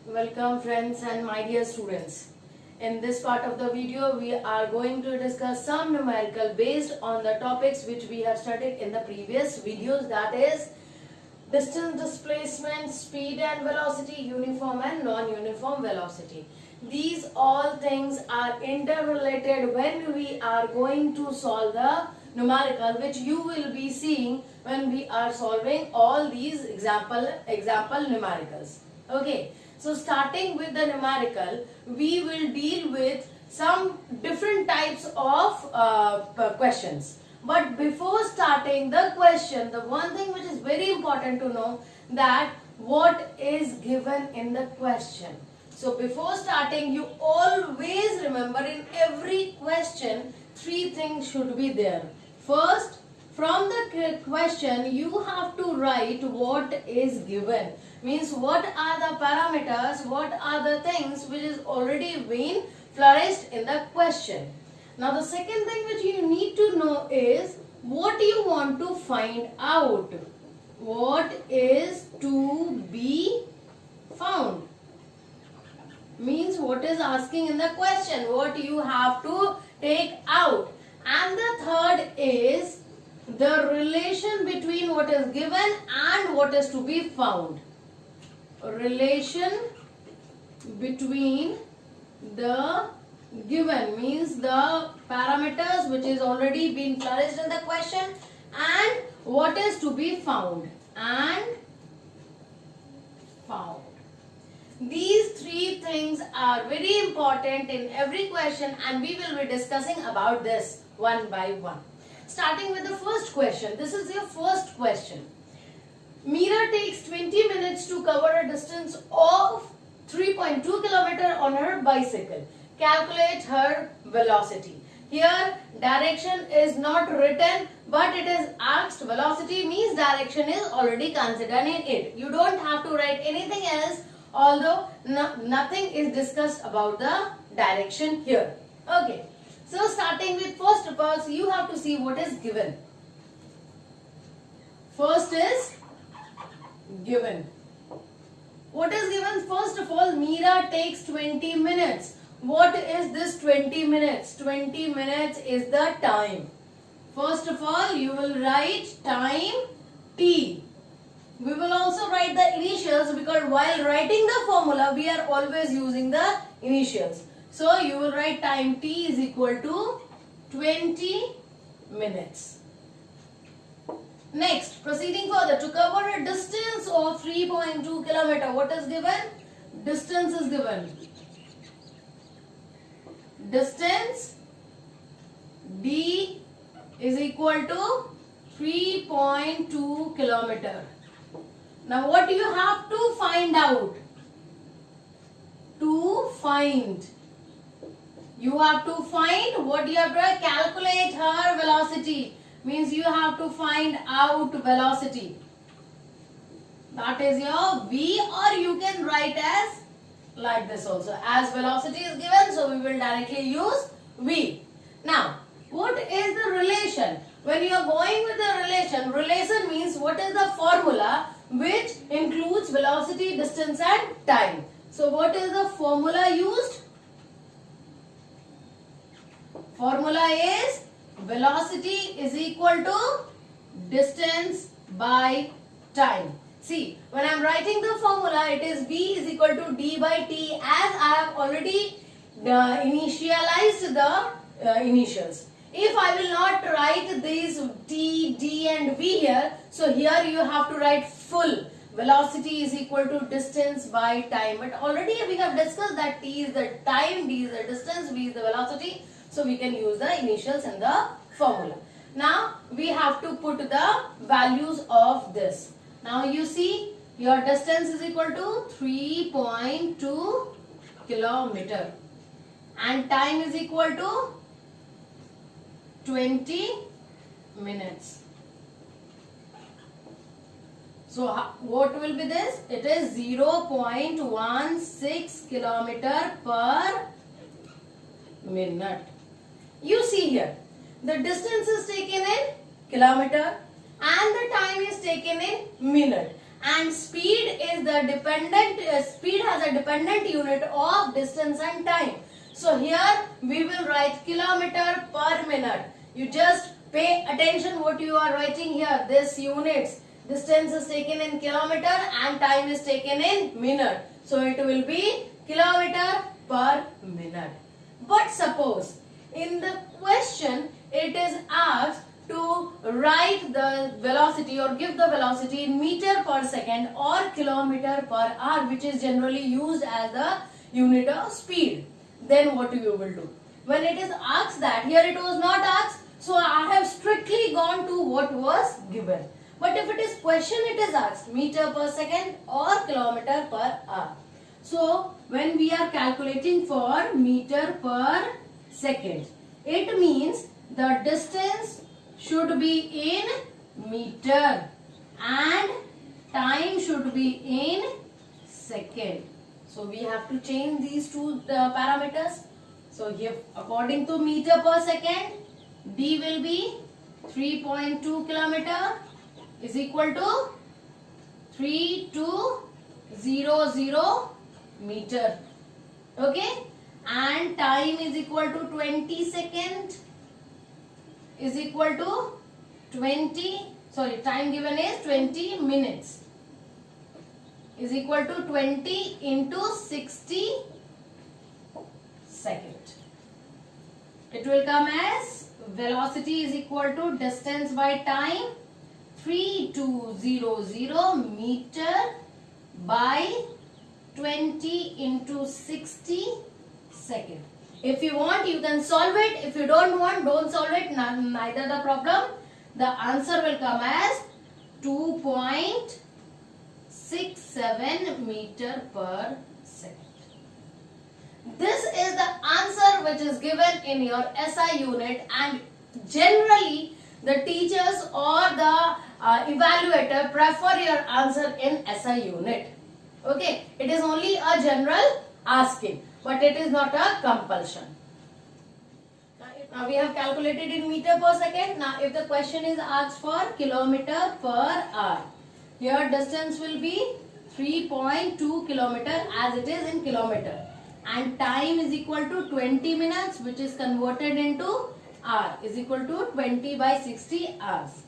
Welcome friends and my dear students. In this part of the video we are going to discuss some numerical based on the topics which we have studied in the previous videos, that is distance, displacement, speed and velocity, uniform and non-uniform velocity. These all things are interrelated when we are going to solve the numerical, which you will be seeing when we are solving all these example numericals. Okay, so starting with the numerical, we will deal with some different types of questions. But before starting the question, the one thing which is very important to know, that what is given in the question. So before starting, you always remember in every question, three things should be there. First, from the question, you have to write what is given. Means what are the parameters, what are the things which is already been flourished in the question. Now the second thing which you need to know is what you want to find out. What is to be found? Means what is asking in the question, what you have to take out. And the third is the relation between what is given and what is to be found. Relation between the given means the parameters which is already been flourished in the question and what is to be found These three things are very important in every question and we will be discussing about this one by one. Starting with the first question. This is your first question. Meera takes 20 minutes to cover a distance of 3.2 km on her bicycle. Calculate her velocity. Here direction is not written but it is asked. Velocity means direction is already considered in it. You don't have to write anything else, although nothing is discussed about the direction here. Okay. So starting with first of all, you have to see what is given. First is given. What is given? First of all, Meera takes 20 minutes. What is this 20 minutes? 20 minutes is the time. First of all, you will write time T. We will also write the initials because while writing the formula, we are always using the initials. So you will write time T is equal to 20 minutes. Next, proceeding further, to cover a distance of 3.2 km, what is given? Distance is given. Distance D is equal to 3.2 km. Now what do you have to find out? To find. You have to find what you have to calculate her velocity. Means you have to find out velocity. That is your V, or you can write as like this also. As velocity is given, so we will directly use V. Now, what is the relation? When you are going with the relation means what is the formula which includes velocity, distance and time. So what is the formula used? Formula is velocity is equal to distance by time. See, when I am writing the formula, it is V is equal to D by T, as I have already initialized the initials. If I will not write these T, D and V here, so here you have to write full. Velocity is equal to distance by time. But already we have discussed that T is the time, D is the distance, V is the velocity. So we can use the initials in the formula. Now we have to put the values of this. Now you see your distance is equal to 3.2 km and time is equal to 20 minutes. So what will be this? It is 0.16 km per minute. You see here, the distance is taken in kilometer and the time is taken in minute. and speed is the dependent, speed has a dependent unit of distance and time. So here we will write kilometer per minute. You just pay attention what you are writing here. This units, distance is taken in kilometer and time is taken in minute. So it will be kilometer per minute. But suppose in the question it is asked to write the velocity or give the velocity in meter per second or kilometer per hour, which is generally used as the unit of speed. Then what you will do? When it is asked that, here it was not asked, so I have strictly gone to what was given. But if it is question, it is asked meter per second or kilometer per hour. So when we are calculating for meter per second, it means the distance should be in meter and time should be in second. So we have to change these two parameters. So here according to meter per second, D will be 3.2 kilometer is equal to 3200 meter. Okay, and time is equal to 20 second is equal to 20, sorry, time given is 20 minutes is equal to 20 into 60 second. It will come as velocity is equal to distance by time 3200 meter by 20 into 60 second. If you want, you can solve it. If you don't want, don't solve it. Neither the problem. The answer will come as 2.67 meter per second. This is the answer which is given in your SI unit, and generally the teachers or the evaluator prefer your answer in SI unit. Okay, it is only a general asking, but it is not a compulsion. Now we have calculated in meter per second. Now if the question is asked for kilometer per hour, here distance will be 3.2 kilometer as it is in kilometer, and time is equal to 20 minutes, which is converted into hour, is equal to 20 by 60 hours.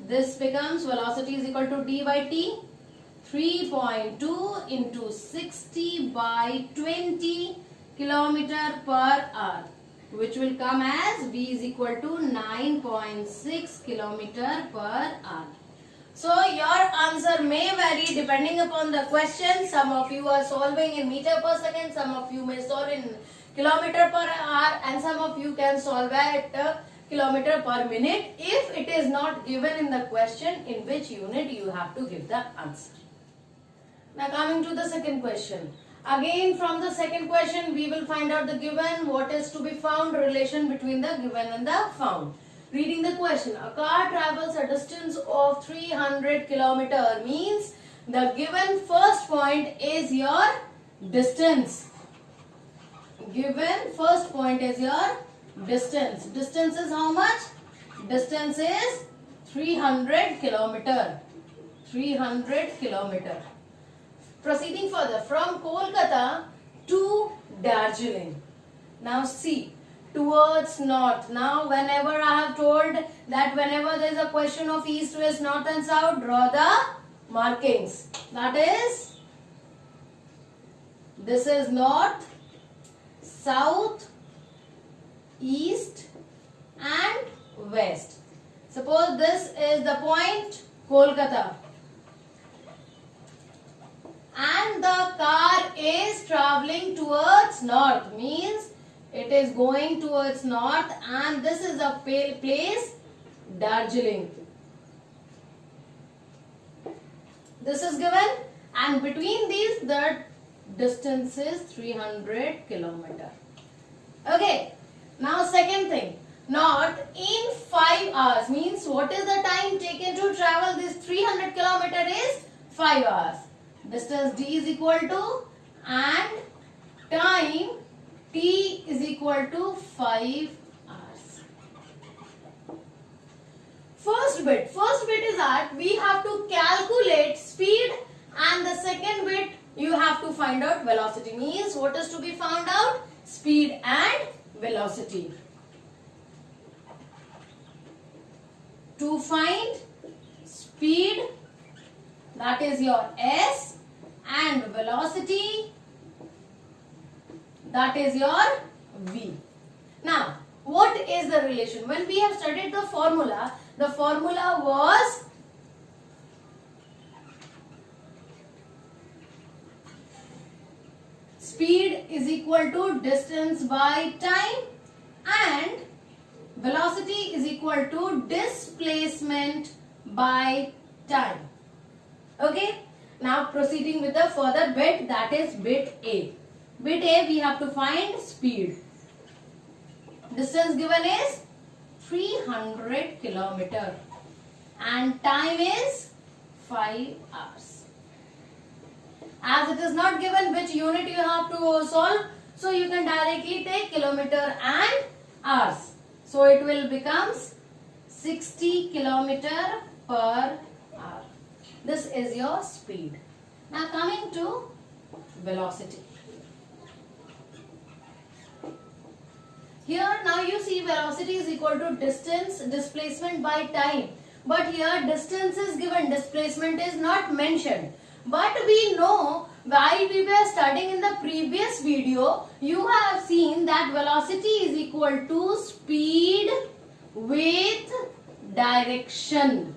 This becomes velocity is equal to d by t, 3.2 into 60 by 20 kilometer per hour, which will come as v is equal to 9.6 kilometer per hour. So your answer may vary depending upon the question. Some of you are solving in meter per second, some of you may solve in kilometer per hour, and some of you can solve at kilometer per minute if it is not given in the question in which unit you have to give the answer. Now coming to the second question. Again from the second question we will find out the given, what is to be found, relation between the given and the found. Reading the question, a car travels a distance of 300 kilometer means the given first point is your distance. Given first point is your distance. Distance is how much? Distance is 300 kilometer. 300 kilometer. Proceeding further, from Kolkata to Darjeeling. Now see, towards north. Now whenever I have told that whenever there is a question of east, west, north and south, draw the markings. That is, this is north, south, east and west. Suppose this is the point Kolkata, and the car is traveling towards north, means it is going towards north, and this is a place Darjeeling. This is given, and between these the distance is 300 kilometer. Okay, now second thing, north in 5 hours means what is the time taken to travel this 300 kilometer is 5 hours. Distance d is equal to, and time t is equal to 5 hours. First bit is that we have to calculate speed, and the second bit you have to find out velocity. Means what is to be found out? Speed and velocity. To find speed, that is your S, and velocity, that is your V. Now, what is the relation? When we have studied the formula was speed is equal to distance by time, and velocity is equal to displacement by time. Okay. Now proceeding with the further bit, that is bit A. Bit A, we have to find speed. Distance given is 300 kilometer and time is 5 hours. As it is not given which unit you have to solve, so you can directly take kilometer and hours. So it will becomes 60 kilometer per hour. This is your speed. Now coming to velocity. Here now you see velocity is equal to distance, displacement by time. But here distance is given, displacement is not mentioned. But we know while we were studying in the previous video, you have seen that velocity is equal to speed with direction.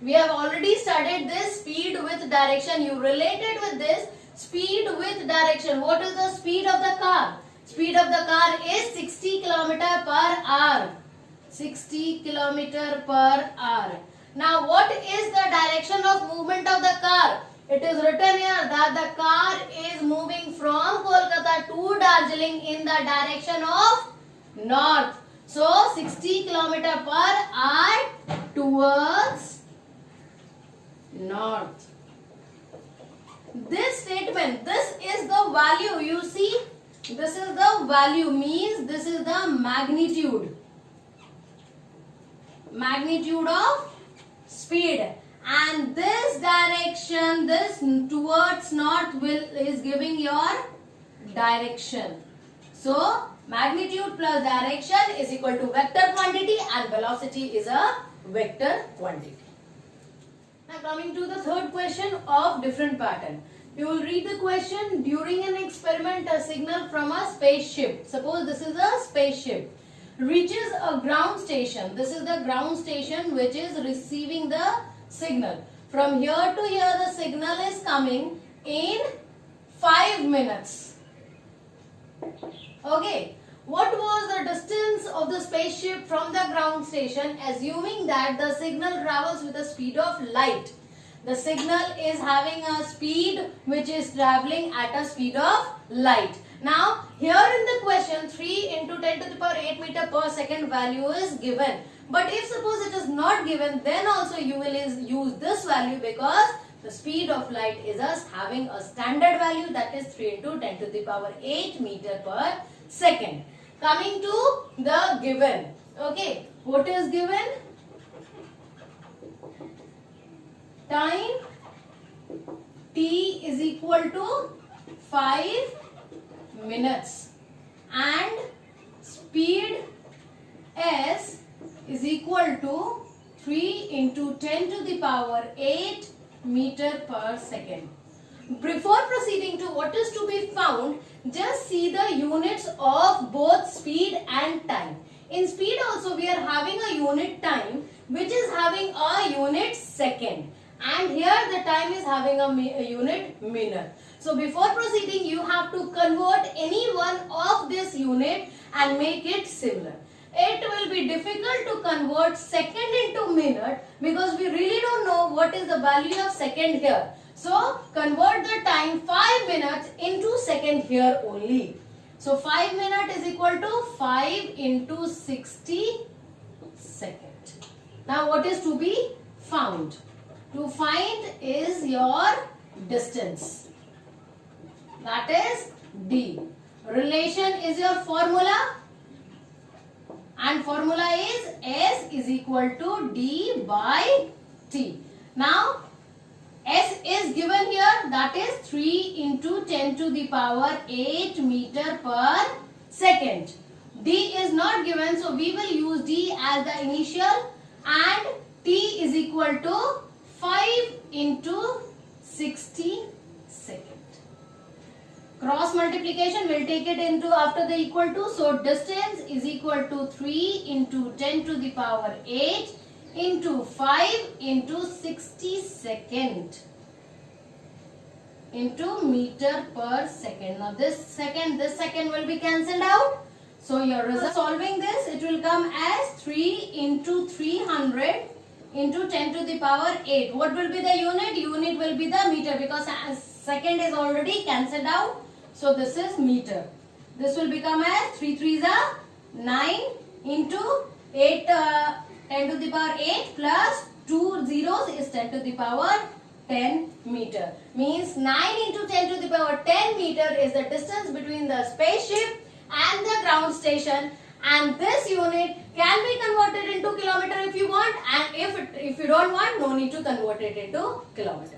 We have already studied this speed with direction. You related with this speed with direction. What is the speed of the car? Speed of the car is 60 km per hour. 60 km per hour. Now what is the direction of movement of the car? It is written here that the car is moving from Kolkata to Darjeeling in the direction of north. So 60 km per hour towards north. This statement, this is the value, you see, this is the value, means this is the magnitude of speed, and this direction, this towards north is giving your direction. So magnitude plus direction is equal to vector quantity, and velocity is a vector quantity. Now coming to the third question of different pattern. You will read the question. During an experiment, a signal from a spaceship, suppose this is a spaceship, reaches a ground station. This is the ground station which is receiving the signal. From here to here the signal is coming in 5 minutes. Okay. What was the distance of the spaceship from the ground station, assuming that the signal travels with the speed of light? The signal is having a speed which is traveling at a speed of light. Now, here in the question, 3 into 10 to the power 8 meter per second value is given. But if suppose it is not given, then also you will use this value, because the speed of light is having a standard value, that is 3 into 10 to the power 8 meter per second. Coming to the given. Okay, what is given? Time T is equal to 5 minutes and speed S is equal to 3 into 10 to the power 8 meter per second. Before proceeding to what is to be found, just see the units of both speed and time. In speed also we are having a unit time which is having a unit second, and here the time is having a unit minute. So before proceeding you have to convert any one of this unit and make it similar. It will be difficult to convert second into minute because we really don't know what is the value of second here. So convert the time 5 minutes into second here only. So 5 minutes is equal to 5 into 60 seconds. Now what is to be found? To find is your distance. That is D. Relation is your formula. and formula is S is equal to D by T. Now S is given here, that is 3 into 10 to the power 8 meter per second. D is not given, so we will use D as the initial, and T is equal to 5 into 60 second. Cross multiplication, we'll take it into after the equal to. So distance is equal to 3 into 10 to the power 8 into 5 into 60 second into meter per second. Now this second will be cancelled out. So your result, solving this, it will come as 3 into 300 into 10 to the power 8. What will be the unit? Unit will be the meter, because second is already cancelled out. So this is meter. This will become as 3 3s are 9 into 8 10 to the power 8 plus 2 zeros is 10 to the power 10 meter. Means 9 into 10 to the power 10 meter is the distance between the spaceship and the ground station, and this unit can be converted into kilometer if you want, and if you don't want, no need to convert it into kilometer.